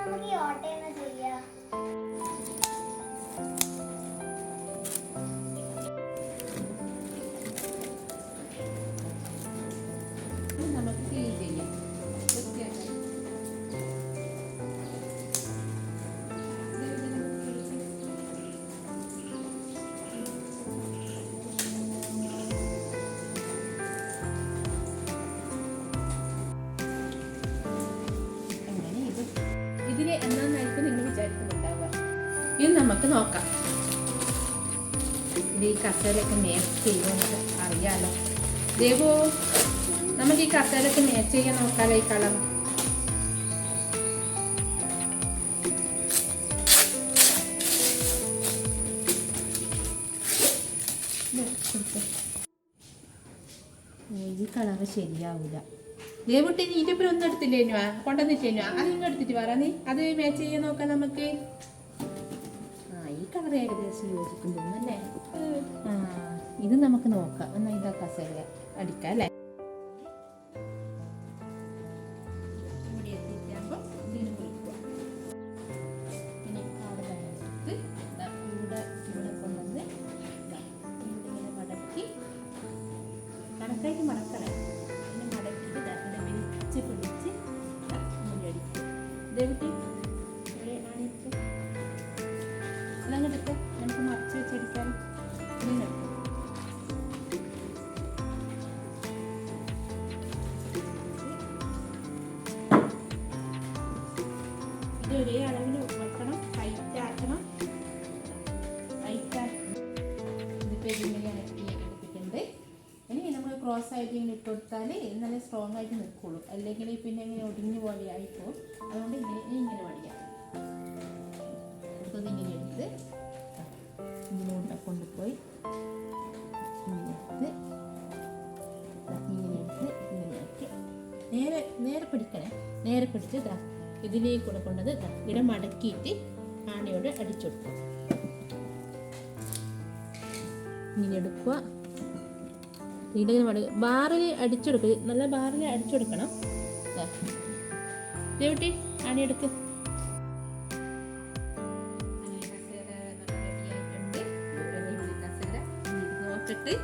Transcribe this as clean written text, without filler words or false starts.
നമുക്ക് ഈ ഓട്ടയെന്ന് ചെയ്യാം. നമുക്ക് ക്ലീൻ ചെയ്യാം. ഇതിന് എന്നാന്നായിരിക്കും നിങ്ങൾ വിചാരിക്കുന്നുണ്ടാവുക. ഇത് നമുക്ക് നോക്കാം. ഇത് ഈ കസേരയൊക്കെ മേച്ച് ചെയ്യുമെന്ന് അറിയാലോ. ദേവു, നമുക്ക് ഈ കസേരയൊക്കെ മേച്ച് ചെയ്യാൻ നോക്കാലോ. ഈ കളർ ഈ കളറ് ശരിയാവൂല. ദേവുട്ടി, നീ ഇതിപ്പോൾ ഒന്നും എടുത്തില്ലേനു, കൊണ്ടുവന്നില്ലേനു. അത് നിങ്ങൾ എടുത്തിട്ട് പറ. നീ അത് മാച്ച് ചെയ്യാൻ നോക്കാം നമുക്ക്. ഈ കളർ ഏകദേശം യോജിക്കും തോന്നുന്നല്ലേ. ഇത് നമുക്ക് നോക്കാം. എന്നാൽ ഇതാ കസേര അടിക്കാം അല്ലേ. ഇവിടെ എത്തിയിട്ടാകുമ്പോൾ ഇതിന് കുളിക്കുക. പിന്നെ അവിടെ എടുത്ത് ഇവിടെ കൊണ്ടുവന്ന് ഇങ്ങനെ മടക്കി കണക്കായിട്ട് മടക്കണേ. പിന്നെ മടക്കിയിട്ട് ഇവിടെ വലിച്ച് പിടിച്ച് ഇങ്ങനെ അടിക്കും. ദേവുട്ടി എടുത്ത് നമുക്ക് മറച്ച് വെച്ചടിക്കാൻ. ഇത് ഒരേ അളവിൽ വെക്കണം. ഹൈറ്റ് ആക്കണം. ഇതിപ്പോൾ ഇതിങ്ങനെയാണ് എടുപ്പിക്കുന്നത്. ഇനി നമ്മൾ ക്രോസ് ആയിട്ട് ഇങ്ങനെ ഇട്ട് കൊടുത്താൽ നല്ല സ്ട്രോങ് ആയിട്ട് നിൽക്കുള്ളൂ. അല്ലെങ്കിൽ പിന്നെ ഇങ്ങനെ ഒടിഞ്ഞു പോലെ ആയിപ്പോൾ. അതുകൊണ്ട് ഇങ്ങനെ വടിയാം. ഇങ്ങനെ എടുത്ത് ഇതിലൂടെ കൊണ്ടുപോയി ഇങ്ങനെ എടുത്ത് ഇങ്ങനെ ആക്കി നേരെ പിടിക്കണേ. നേരെ പിടിച്ച് ഇതാ ഇതിലേക്ക് കൂടെ കൊണ്ടത് ഇവിടെ മടക്കിയിട്ട് ആണയോട് അടിച്ചെടുക്കുക. ഇങ്ങനെ എടുക്കുക. ഇവിടെ ബാറിൽ അടിച്ചെടുക്കുക. നല്ല ബാറിൽ അടിച്ചെടുക്കണം. ദേവുട്ടി, ആണയെടുക്ക്. നോക്കട്ടെ.